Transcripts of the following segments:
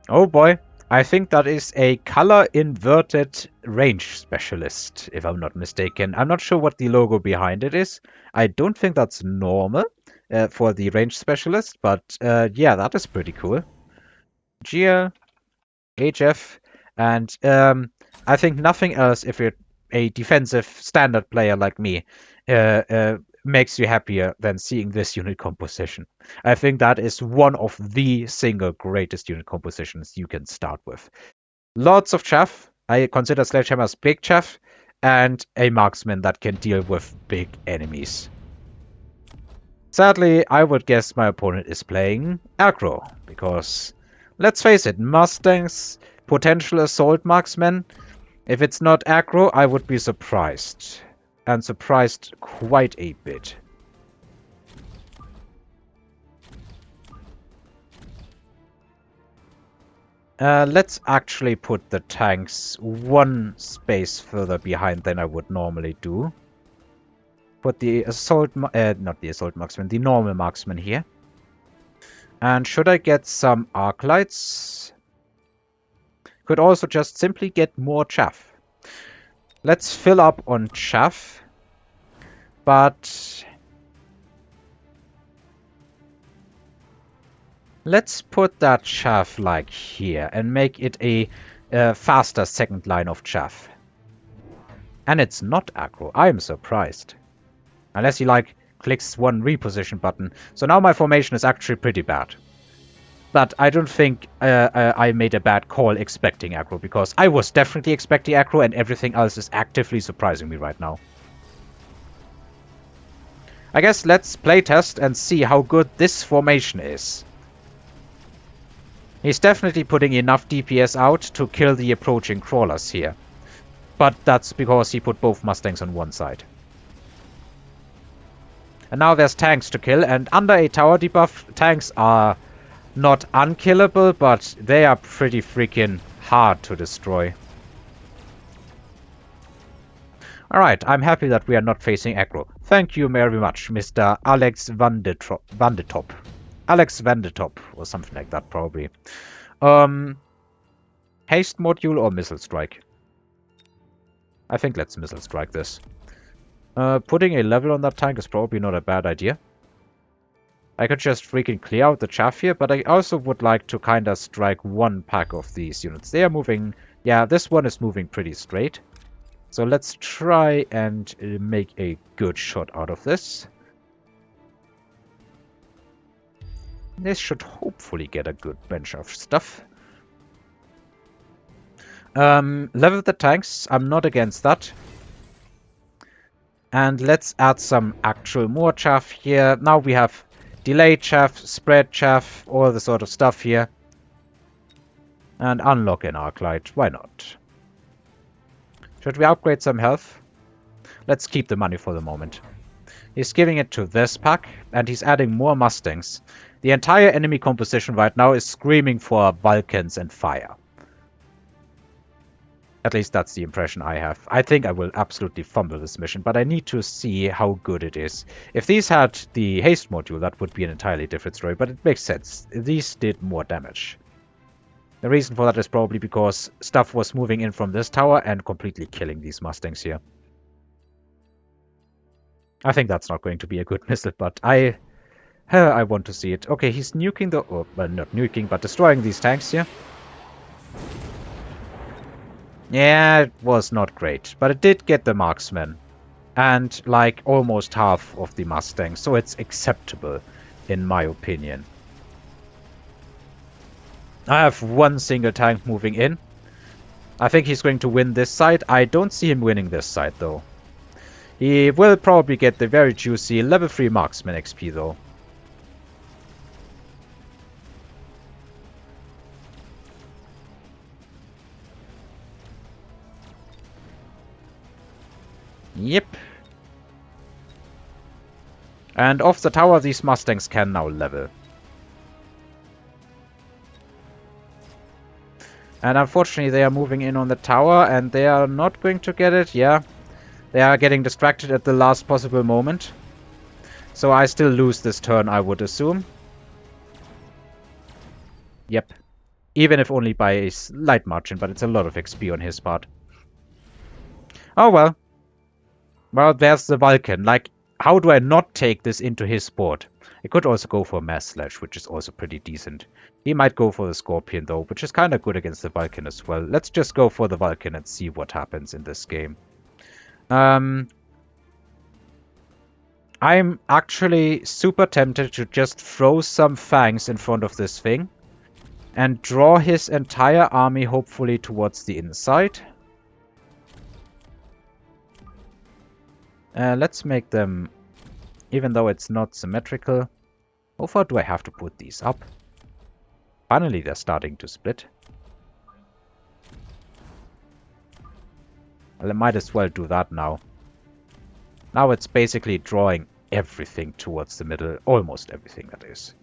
Oh boy. I think that is a color inverted range specialist, if I'm not mistaken. I'm not sure what the logo behind it is. I don't think that's normal for the range specialist, but yeah, that is pretty cool. GL, HF, and I think nothing else, if you're a defensive standard player like me, uh, uh, makes you happier than seeing this unit composition. I think that is one of the single greatest unit compositions you can start with. Lots of chaff. I consider Sledgehammer's big chaff, and a marksman that can deal with big enemies. Sadly, I would guess my opponent is playing aggro, because let's face it, Mustangs, potential assault marksmen, if it's not aggro, I would be surprised. And surprised quite a bit. Let's actually put the tanks one space further behind than I would normally do. Put the assault, not the assault marksman, the normal marksman here. And should I get some arc lights? Could also just simply get more chaff. Let's fill up on chaff. But let's put that chaff like here and make it a faster second line of chaff. And it's not aggro. I am surprised. Unless he like clicks one reposition button. So now my formation is actually pretty bad. But I don't think I made a bad call expecting aggro, because I was definitely expecting aggro and everything else is actively surprising me right now. I guess let's playtest and see how good this formation is. He's definitely putting enough DPS out to kill the approaching crawlers here. But that's because he put both Mustangs on one side. And now there's tanks to kill, and under a tower debuff, tanks are not unkillable, but they are pretty freaking hard to destroy. Alright, I'm happy that we are not facing aggro. Thank you very much, Mr. Alex Van de Top. Alex Van de Top, or something like that, probably. Haste module or missile strike? I think let's missile strike this. Putting a level on that tank is probably not a bad idea. I could just freaking clear out the chaff here, but I also would like to kind of strike one pack of these units. They are moving... Yeah, this one is moving pretty straight. So let's try and make a good shot out of this. This should hopefully get a good bench of stuff. Level the tanks. I'm not against that. And let's add some actual more chaff here. Now we have delayed chaff, spread chaff, all the sort of stuff here. And unlock an arc light. Why not? Should we upgrade some health? Let's keep the money for the moment. He's giving it to this pack, and he's adding more Mustangs. The entire enemy composition right now is screaming for Vulcans and fire. At least that's the impression I have. I think I will absolutely fumble this mission, but I need to see how good it is. If these had the haste module, that would be an entirely different story, but it makes sense. These did more damage. The reason for that is probably because stuff was moving in from this tower and completely killing these Mustangs here. I think that's not going to be a good missile, but I want to see it. Okay, he's nuking the... Oh, well, not nuking, but destroying these tanks here. Yeah, it was not great, but it did get the marksman. And, like, almost half of the Mustangs, so it's acceptable, in my opinion. I have one single tank moving in. I think he's going to win this side. I don't see him winning this side, though. He will probably get the very juicy level 3 marksman XP, though. Yep. And off the tower, these Mustangs can now level. And unfortunately, they are moving in on the tower, and they are not going to get it. Yeah, they are getting distracted at the last possible moment. So I still lose this turn, I would assume. Yep. Even if only by a slight margin, but it's a lot of XP on his part. Oh well. Well, there's the Vulcan. Like, how do I not take this into his board? I could also go for Mass Slash, which is also pretty decent. He might go for the Scorpion, though, which is kind of good against the Vulcan as well. Let's just go for the Vulcan and see what happens in this game. I'm actually super tempted to just throw some fangs in front of this thing and draw his entire army, hopefully, towards the inside. Let's make them, even though it's not symmetrical. How far do I have to put these up? Finally, they're starting to split. Well, I might as well do that now. Now it's basically drawing everything towards the middle. Almost everything, that is.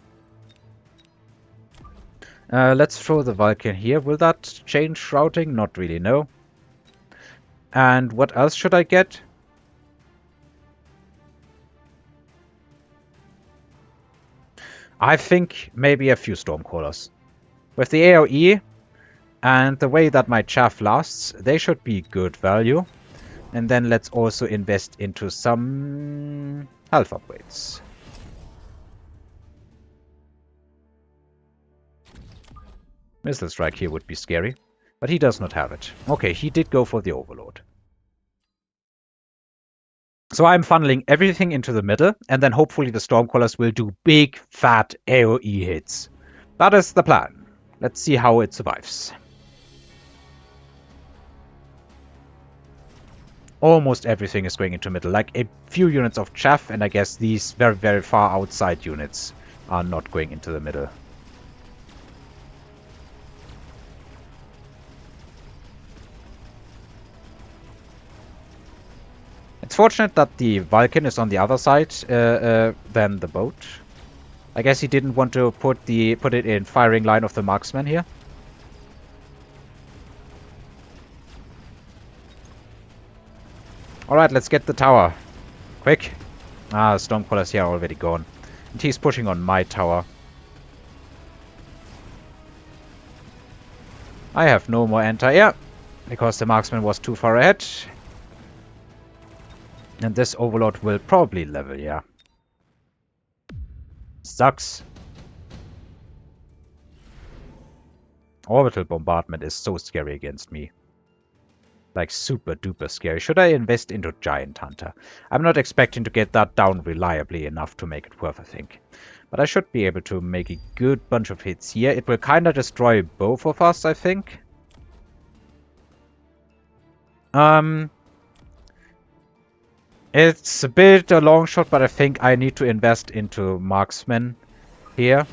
Let's throw the Vulcan here. Will that change routing? Not really, no. And what else should I get? I think maybe a few Stormcrawlers. With the AoE and the way that my chaff lasts, they should be good value. And then let's also invest into some health upgrades. Missile Strike here would be scary, but he does not have it. Okay, he did go for the Overlord. So I'm funneling everything into the middle, and then hopefully the Stormcrawlers will do big, fat AoE hits. That is the plan. Let's see how it survives. Almost everything is going into middle, like a few units of chaff, and I guess these very, very far outside units are not going into the middle. It's fortunate that the Vulcan is on the other side than the boat. I guess he didn't want to put it in firing line of the marksman here. Alright, let's get the tower. Quick. Ah, Stormcrawlers here are already gone. And he's pushing on my tower. I have no more anti-air, because the marksman was too far ahead. And this Overlord will probably level, yeah. Sucks. Orbital bombardment is so scary against me. Like super duper scary. Should I invest into Giant Hunter? I'm not expecting to get that down reliably enough to make it worth a think. But I should be able to make a good bunch of hits here. It will kind of destroy both of us, I think. It's a bit a long shot, but I think I need to invest into marksmen here.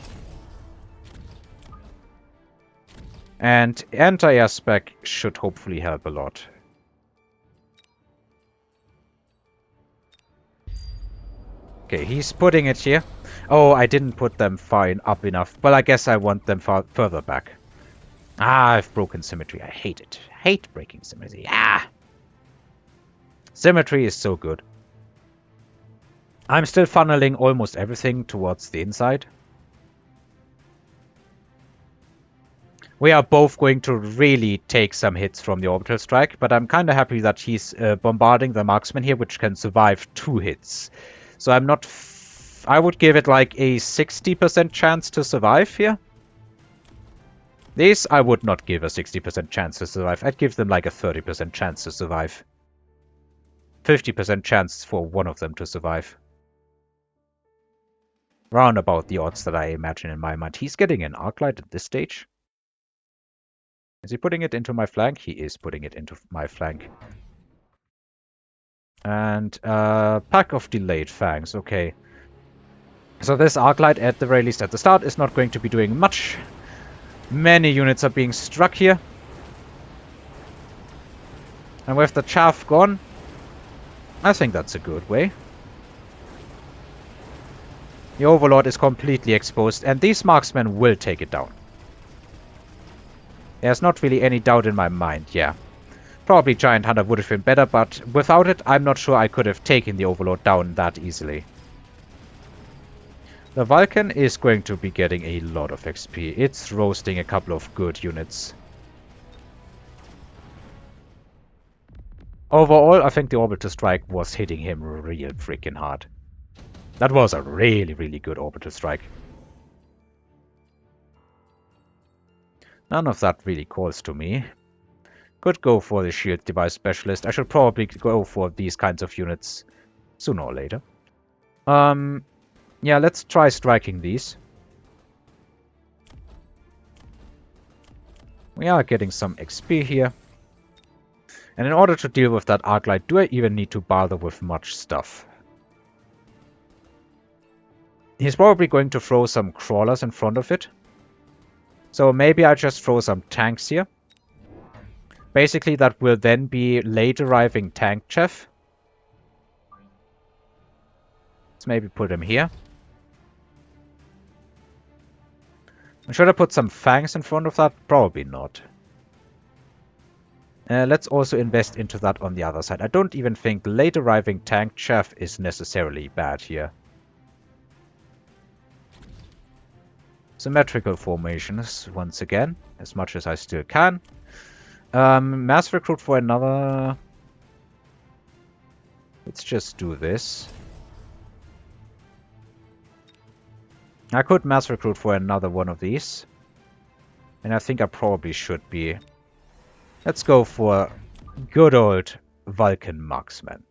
And anti-air spec should hopefully help a lot. Okay, he's putting it here. Oh, I didn't put them far up enough. Well, I guess I want them further back. Ah, I've broken symmetry. I hate it. Hate breaking symmetry. Ah! Symmetry is so good. I'm still funneling almost everything towards the inside. We are both going to really take some hits from the orbital strike, but I'm kind of happy that he's bombarding the marksman here, which can survive 2 hits. So I'm not... I would give it like a 60% chance to survive here. These I would not give a 60% chance to survive. I'd give them like a 30% chance to survive. 50% chance for one of them to survive. Round about the odds that I imagine in my mind. He's getting an arc light at this stage. Is he putting it into my flank? He is putting it into my flank. And pack of delayed fangs. Okay. So this arc light, at the very least at the start, is not going to be doing much. Many units are being struck here. And with the chaff gone, I think that's a good way. The Overlord is completely exposed, and these marksmen will take it down. There's not really any doubt in my mind, yeah. Probably Giant Hunter would have been better, but without it, I'm not sure I could have taken the Overlord down that easily. The Vulcan is going to be getting a lot of XP. It's roasting a couple of good units. Overall, I think the Orbital Strike was hitting him real freaking hard. That was a really, really good Orbital Strike. None of that really calls to me. Could go for the Shield Device Specialist. I should probably go for these kinds of units sooner or later. Yeah, let's try striking these. We are getting some XP here. And in order to deal with that Arclight, do I even need to bother with much stuff? He's probably going to throw some crawlers in front of it. So maybe I just throw some tanks here. Basically, that will then be late arriving tank chef. Let's maybe put him here. Should I put some fangs in front of that? Probably not. Let's also invest into that on the other side. I don't even think late arriving tank chef is necessarily bad here. Symmetrical formations, once again, as much as I still can. Mass recruit for another... Let's just do this. I could mass recruit for another one of these. And I think I probably should be. Let's go for good old Vulcan Marksman.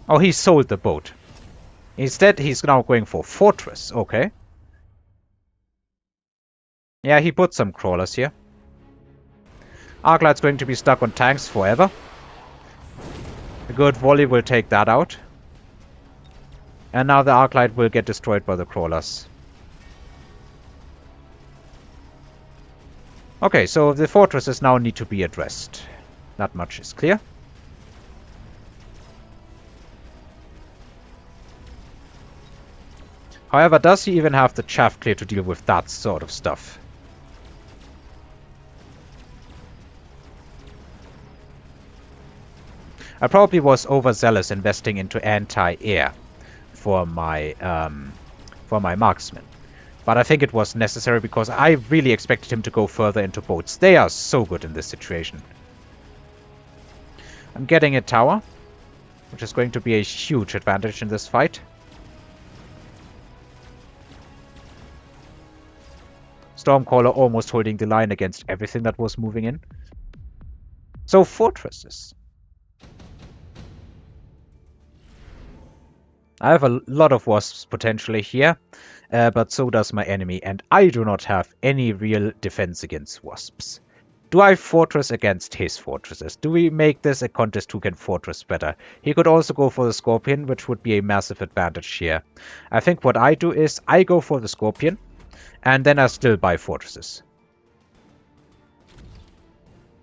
Oh, he sold the boat. Instead, he's now going for Fortress. Okay. Yeah, he put some crawlers here. Arclight's going to be stuck on tanks forever. A good volley will take that out. And now the Arclight will get destroyed by the crawlers. Okay, so the fortresses now need to be addressed. Not much is clear. However, does he even have the chaff clear to deal with that sort of stuff? I probably was overzealous investing into anti-air for my marksman. But I think it was necessary because I really expected him to go further into boats. They are so good in this situation. I'm getting a tower, which is going to be a huge advantage in this fight. Stormcaller almost holding the line against everything that was moving in. So fortresses. I have a lot of wasps potentially here, but so does my enemy, and I do not have any real defense against wasps. Do I fortress against his fortresses? Do we make this a contest who can fortress better? He could also go for the Scorpion, which would be a massive advantage here. I think what I do is I go for the Scorpion, and then I still buy fortresses.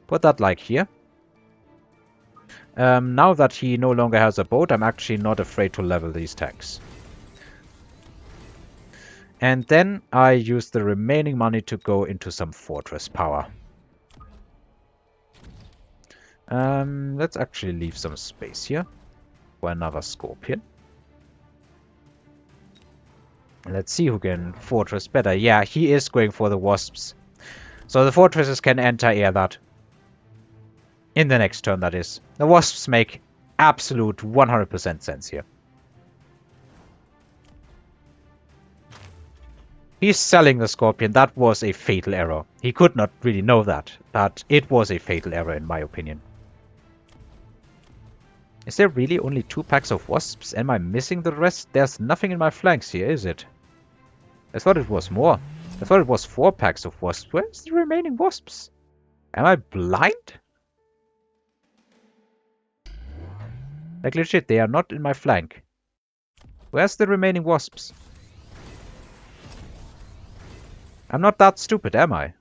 Put that like here. Now that he no longer has a boat, I'm actually not afraid to level these tanks. And then I use the remaining money to go into some fortress power. Let's actually leave some space here for another Scorpion. Let's see who can fortress better. Yeah, he is going for the wasps. So the fortresses can anti-air that. In the next turn, that is. The wasps make absolute 100% sense here. He's selling the Scorpion. That was a fatal error. He could not really know that, but it was a fatal error in my opinion. Is there really only 2 packs of wasps? Am I missing the rest? There's nothing in my flanks here, is it? I thought it was more. I thought it was 4 packs of wasps. Where's the remaining wasps? Am I blind? Like legit, they are not in my flank. Where's the remaining wasps? I'm not that stupid, am I?